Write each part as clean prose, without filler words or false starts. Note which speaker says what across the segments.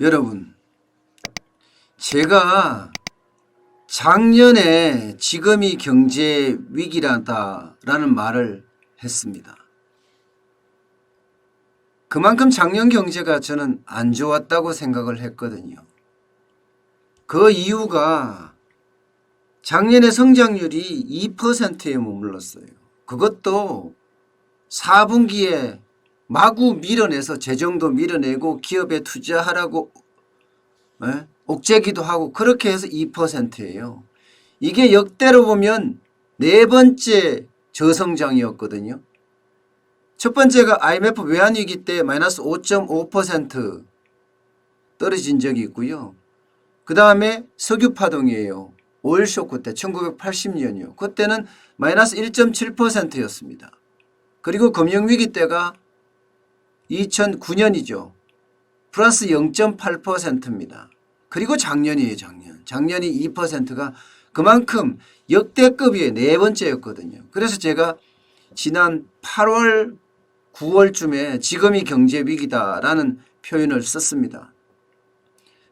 Speaker 1: 여러분, 제가 작년에 지금이 경제 위기라는 말을 했습니다. 그만큼 작년 경제가 저는 안 좋았다고 생각을 했거든요. 그 이유가 작년에 성장률이 2%에 머물렀어요. 그것도 4분기에 마구 밀어내서 재정도 밀어내고 기업에 투자하라고 옥죄기도 하고 그렇게 해서 2%예요. 이게 역대로 보면 네 번째 저성장이었거든요. 첫 번째가 IMF 외환위기 때 마이너스 5.5% 떨어진 적이 있고요. 그 다음에 석유파동이에요. 오일쇼크 때 1980년이요. 그때는 마이너스 1.7%였습니다. 그리고 금융위기 때가 2009년이죠. 플러스 0.8%입니다. 그리고 작년이에요. 작년이 2%가 그만큼 역대급의 네 번째였거든요. 그래서 제가 지난 8월 9월쯤에 지금이 경제위기다라는 표현을 썼습니다.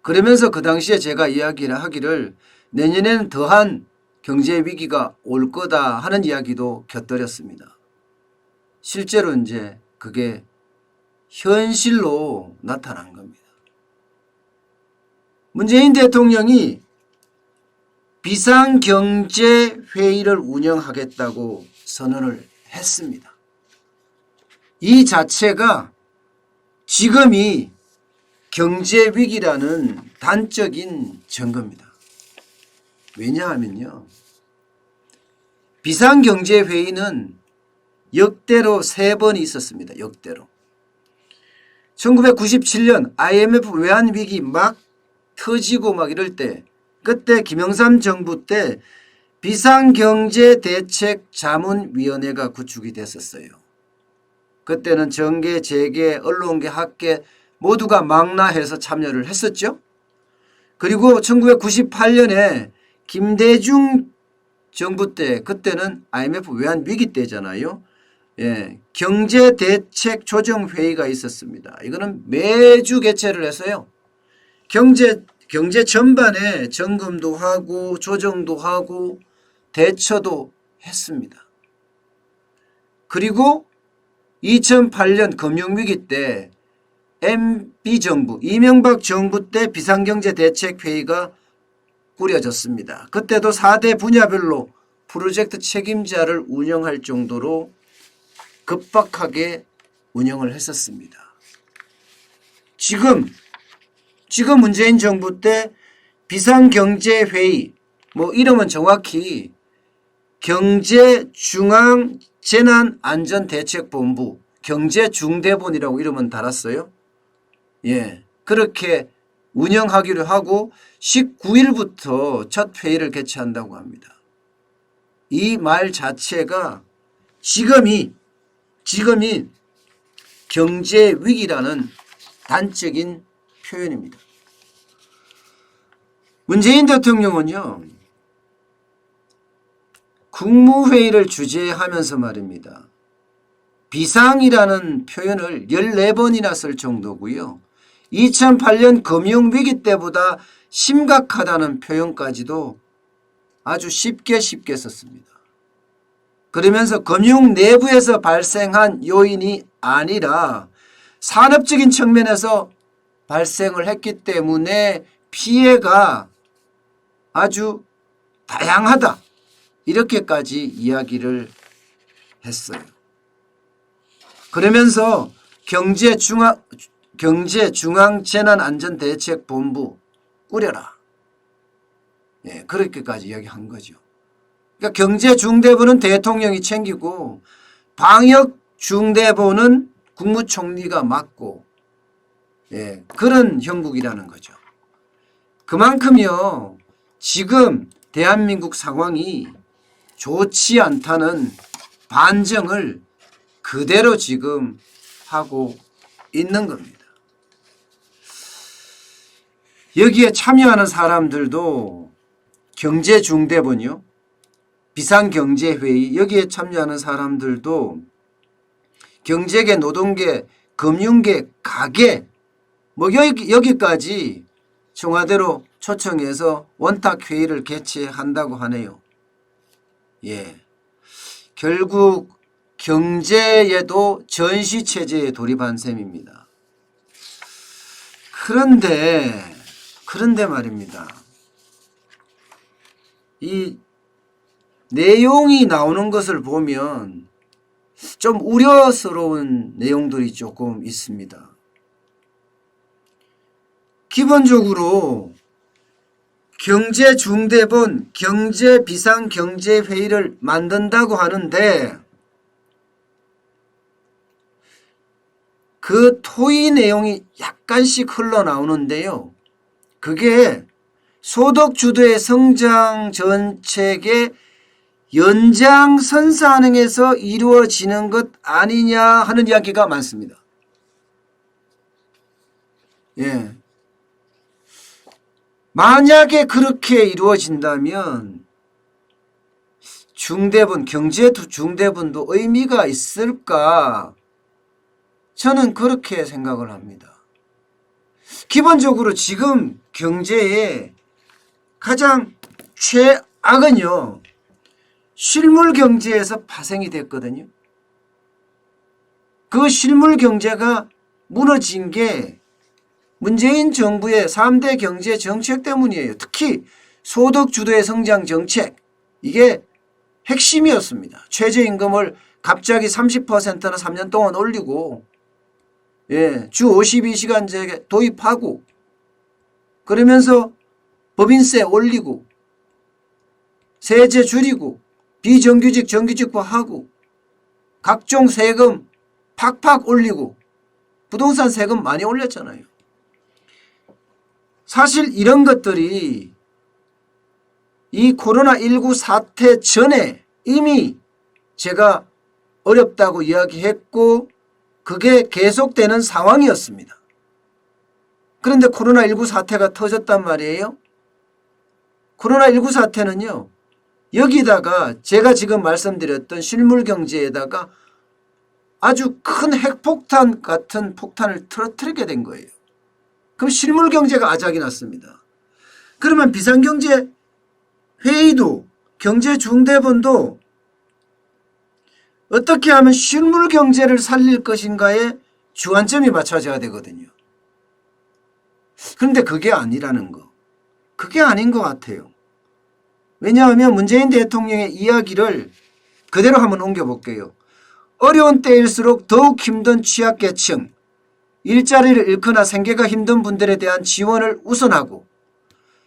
Speaker 1: 그러면서 그 당시에 제가 이야기를 하기를 내년에는 더한 경제위기가 올 거다 하는 이야기도 곁들였습니다. 실제로 이제 그게 현실로 나타난 겁니다. 문재인 대통령이 비상경제회의를 운영하겠다고 선언을 했습니다. 이 자체가 지금이 경제위기라는 단적인 증거입니다. 왜냐하면요, 비상경제회의는 역대로 3번 있었습니다. 역대로. 1997년 IMF 외환위기 막 터지고 막 이럴 때, 그때 김영삼 정부 때 비상경제대책자문위원회가 구축이 됐었어요. 그때는 정계, 재계, 언론계, 학계 모두가 망라해서 참여를 했었죠. 그리고 1998년에 김대중 정부 때, 그때는 IMF 외환위기 때잖아요. 경제대책조정회의가 있었습니다. 이거는 매주 개최를 해서요. 경제 전반에 점검도 하고 조정도 하고 대처도 했습니다. 그리고 2008년 금융위기 때 MB정부, 이명박 정부 때 비상경제대책회의가 꾸려졌습니다. 그때도 4대 분야별로 프로젝트 책임자를 운영할 정도로 급박하게 운영을 했었습니다. 지금 문재인 정부 때 비상경제회의, 이름은 정확히 경제중앙재난안전대책본부, 경제중대본이라고 이름은 달았어요. 그렇게 운영하기로 하고 19일부터 첫 회의를 개최한다고 합니다. 이 말 자체가 지금이 경제위기라는 단적인 표현입니다. 문재인 대통령은요, 국무회의를 주재하면서 말입니다. 비상이라는 표현을 14번이나 쓸 정도고요. 2008년 금융위기 때보다 심각하다는 표현까지도 아주 쉽게 썼습니다. 그러면서 금융 내부에서 발생한 요인이 아니라 산업적인 측면에서 발생을 했기 때문에 피해가 아주 다양하다, 이렇게까지 이야기를 했어요. 그러면서 경제중앙재난안전대책본부 꾸려라, 그렇게까지 이야기한 거죠. 그러니까 경제중대본은 대통령이 챙기고 방역중대본은 국무총리가 맡고, 그런 형국이라는 거죠. 그만큼요, 지금 대한민국 상황이 좋지 않다는 반증을 그대로 지금 하고 있는 겁니다. 여기에 참여하는 사람들도 경제중대본이요, 비상경제회의, 여기에 참여하는 사람들도 경제계, 노동계, 금융계, 가계 뭐 여기까지 청와대로 초청해서 원탁 회의를 개최한다고 하네요. 예. 결국 경제에도 전시체제에 돌입한 셈입니다. 그런데 말입니다. 이 내용이 나오는 것을 보면 좀 우려스러운 내용들이 조금 있습니다. 기본적으로 경제중대본 경제비상경제회의를 만든다고 하는데 그 토의 내용이 약간씩 흘러나오는데요. 그게 소득주도의 성장 정책의 연장선상에서 이루어지는 것 아니냐 하는 이야기가 많습니다. 예. 만약에 그렇게 이루어진다면 중대본, 경제중대본도 의미가 있을까? 저는 그렇게 생각을 합니다. 기본적으로 지금 경제의 가장 최악은요, 실물 경제에서 파생이 됐거든요. 그 실물 경제가 무너진 게 문재인 정부의 3대 경제 정책 때문이에요. 특히 소득 주도의 성장 정책, 이게 핵심이었습니다. 최저임금을 갑자기 30%나 3년 동안 올리고, 예, 주 52시간제 도입하고, 그러면서 법인세 올리고, 세제 줄이고, 비정규직 정규직화하고, 각종 세금 팍팍 올리고, 부동산 세금 많이 올렸잖아요. 사실 이런 것들이 이 코로나19 사태 전에 이미 제가 어렵다고 이야기했고 그게 계속되는 상황이었습니다. 그런데 코로나19 사태가 터졌단 말이에요. 코로나19 사태는요, 여기다가 제가 지금 말씀드렸던 실물경제에다가 아주 큰 핵폭탄 같은 폭탄을 터뜨리게 된 거예요. 그럼 실물경제가 아작이 났습니다. 그러면 비상경제회의도 경제중대본도 어떻게 하면 실물경제를 살릴 것인가에 주안점이 맞춰져야 되거든요. 그런데 그게 아니라는 거. 그게 아닌 것 같아요. 왜냐하면 문재인 대통령의 이야기를 그대로 한번 옮겨볼게요. 어려운 때일수록 더욱 힘든 취약계층, 일자리를 잃거나 생계가 힘든 분들에 대한 지원을 우선하고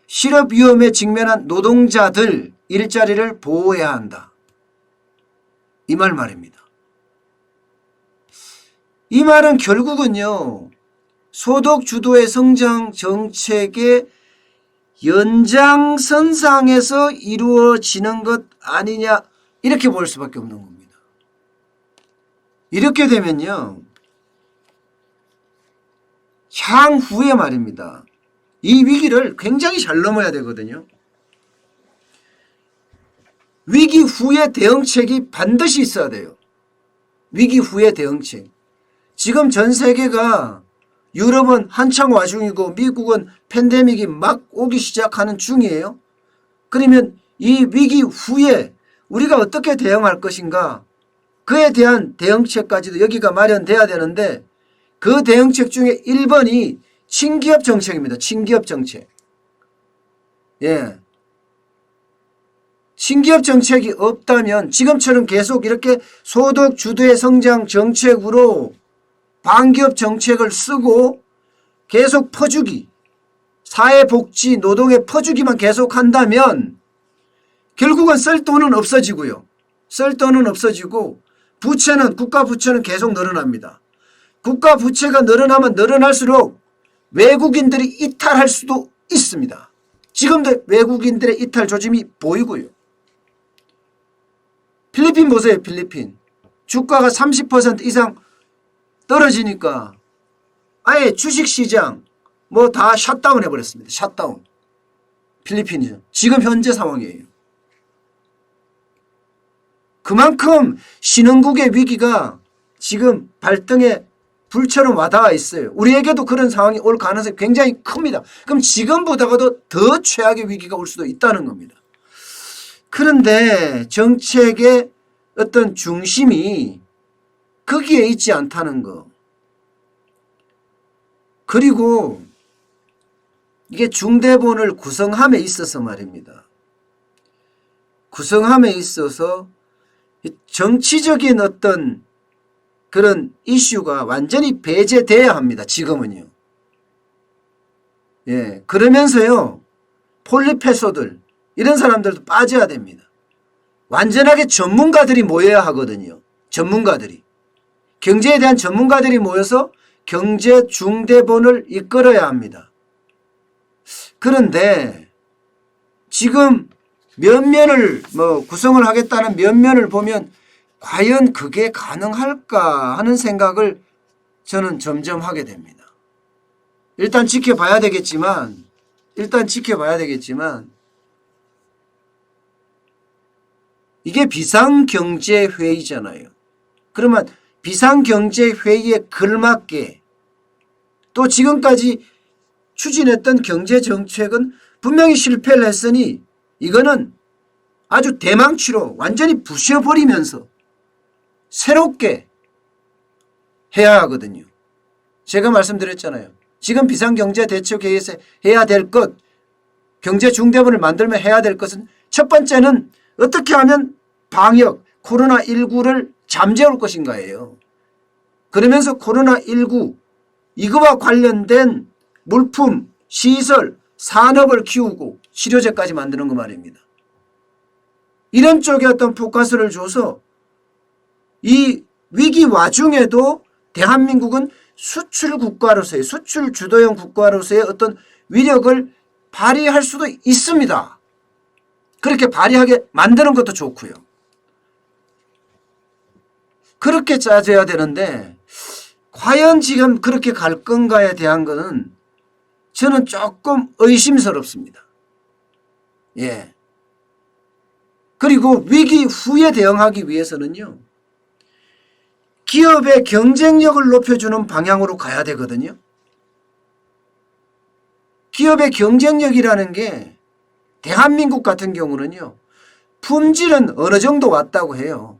Speaker 1: 실업 위험에 직면한 노동자들 일자리를 보호해야 한다. 이 말입니다. 이 말은 결국은요, 소득 주도의 성장 정책의 연장선상에서 이루어지는 것 아니냐, 이렇게 볼 수밖에 없는 겁니다. 이렇게 되면요, 향후에 말입니다, 이 위기를 굉장히 잘 넘어야 되거든요. 위기 후에 대응책이 반드시 있어야 돼요. 위기 후에 대응책. 지금 전 세계가, 유럽은 한창 와중이고 미국은 팬데믹이 막 오기 시작하는 중이에요. 그러면 이 위기 후에 우리가 어떻게 대응할 것인가, 그에 대한 대응책까지도 여기가 마련돼야 되는데, 그 대응책 중에 1번이 친기업 정책입니다. 친기업 정책. 예. 친기업 정책이 없다면 지금처럼 계속 이렇게 소득 주도의 성장 정책으로 반기업 정책을 쓰고 계속 퍼주기, 사회복지, 노동의 퍼주기만 계속 한다면 결국은 쓸 돈은 없어지고요. 쓸 돈은 없어지고 부채는, 국가 부채는 계속 늘어납니다. 국가 부채가 늘어나면 늘어날수록 외국인들이 이탈할 수도 있습니다. 지금도 외국인들의 이탈 조짐이 보이고요. 필리핀 보세요. 필리핀. 주가가 30% 이상 떨어지니까 아예 주식시장 뭐 다 셧다운 해버렸습니다. 셧다운. 필리핀이죠. 지금 현재 상황이에요. 그만큼 신흥국의 위기가 지금 발등에 불처럼 와닿아 있어요. 우리에게도 그런 상황이 올 가능성이 굉장히 큽니다. 그럼 지금보다도 더 최악의 위기가 올 수도 있다는 겁니다. 그런데 정책의 어떤 중심이 거기에 있지 않다는 거. 그리고 이게 중대본을 구성함에 있어서 말입니다. 구성함에 있어서 정치적인 어떤 그런 이슈가 완전히 배제돼야 합니다. 지금은요. 예, 그러면서요. 폴리페소들 이런 사람들도 빠져야 됩니다. 완전하게 전문가들이 모여야 하거든요. 전문가들이. 경제에 대한 전문가들이 모여서 경제 중대본을 이끌어야 합니다. 그런데 지금 면면을 구성을 하겠다는 면면을 보면 과연 그게 가능할까 하는 생각을 저는 점점 하게 됩니다. 일단 지켜봐야 되겠지만 이게 비상경제회의잖아요. 그러면 비상경제회의에 걸맞게 또 지금까지 추진했던 경제정책은 분명히 실패를 했으니 이거는 아주 대망치로 완전히 부셔버리면서 새롭게 해야 하거든요. 제가 말씀드렸잖아요. 지금 비상경제대책회의에서 해야 될 것, 경제중대본을 만들면 해야 될 것은 첫 번째는 어떻게 하면 방역, 코로나19를 잠재울 것인가예요. 그러면서 코로나19 이거와 관련된 물품, 시설, 산업을 키우고 치료제까지 만드는 거 말입니다. 이런 쪽에 어떤 포커스를 줘서 이 위기 와중에도 대한민국은 수출 국가로서의 수출 주도형 국가로서의 어떤 위력을 발휘할 수도 있습니다. 그렇게 발휘하게 만드는 것도 좋고요. 그렇게 짜져야 되는데 과연 지금 그렇게 갈 건가에 대한 것은 저는 조금 의심스럽습니다. 예. 그리고 위기 후에 대응하기 위해서는요. 기업의 경쟁력을 높여주는 방향으로 가야 되거든요. 기업의 경쟁력이라는 게 대한민국 같은 경우는요. 품질은 어느 정도 왔다고 해요.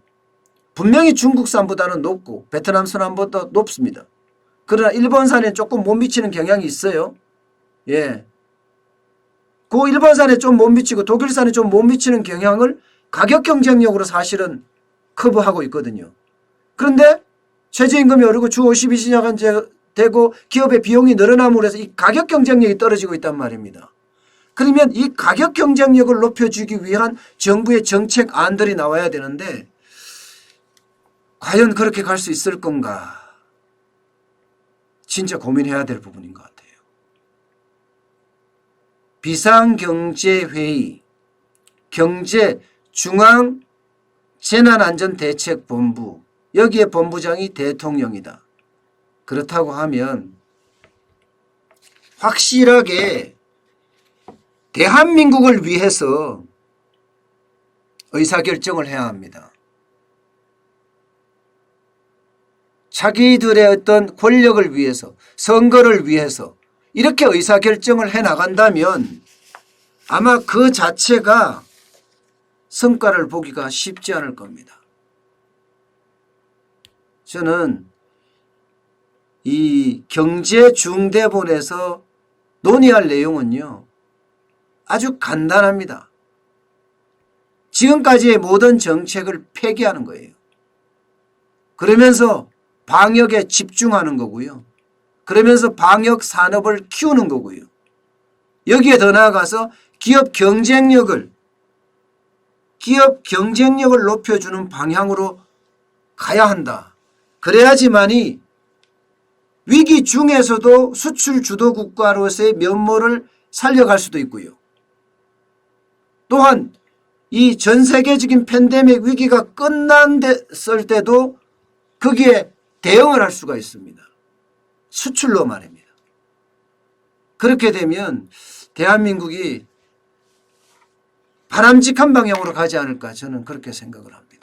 Speaker 1: 분명히 중국산보다는 높고 베트남산보다 높습니다. 그러나 일본산에 조금 못 미치는 경향이 있어요. 예. 그 일본산에 좀 못 미치고 독일산에 좀 못 미치는 경향을 가격 경쟁력으로 사실은 커버하고 있거든요. 그런데 최저임금이 오르고 주 50이 시작되고 기업의 비용이 늘어남으로 해서 이 가격 경쟁력이 떨어지고 있단 말입니다. 그러면 이 가격 경쟁력을 높여주기 위한 정부의 정책안들이 나와야 되는데 과연 그렇게 갈 수 있을 건가? 진짜 고민해야 될 부분인 것 같아요. 비상경제회의, 경제중앙재난안전대책본부, 여기에 본부장이 대통령이다. 그렇다고 하면 확실하게 대한민국을 위해서 의사결정을 해야 합니다. 자기들의 어떤 권력을 위해서, 선거를 위해서 이렇게 의사결정을 해나간다면 아마 그 자체가 성과를 보기가 쉽지 않을 겁니다. 저는 이 경제중대본에서 논의할 내용은요. 아주 간단합니다. 지금까지의 모든 정책을 폐기하는 거예요. 그러면서 방역에 집중하는 거고요. 그러면서 방역 산업을 키우는 거고요. 여기에 더 나아가서 기업 경쟁력을 높여주는 방향으로 가야 한다. 그래야지만이 위기 중에서도 수출 주도 국가로서의 면모를 살려갈 수도 있고요. 또한 이 전 세계적인 팬데믹 위기가 끝났을 때도 거기에 대응을 할 수가 있습니다. 수출로 말입니다. 그렇게 되면 대한민국이 바람직한 방향으로 가지 않을까 저는 그렇게 생각을 합니다.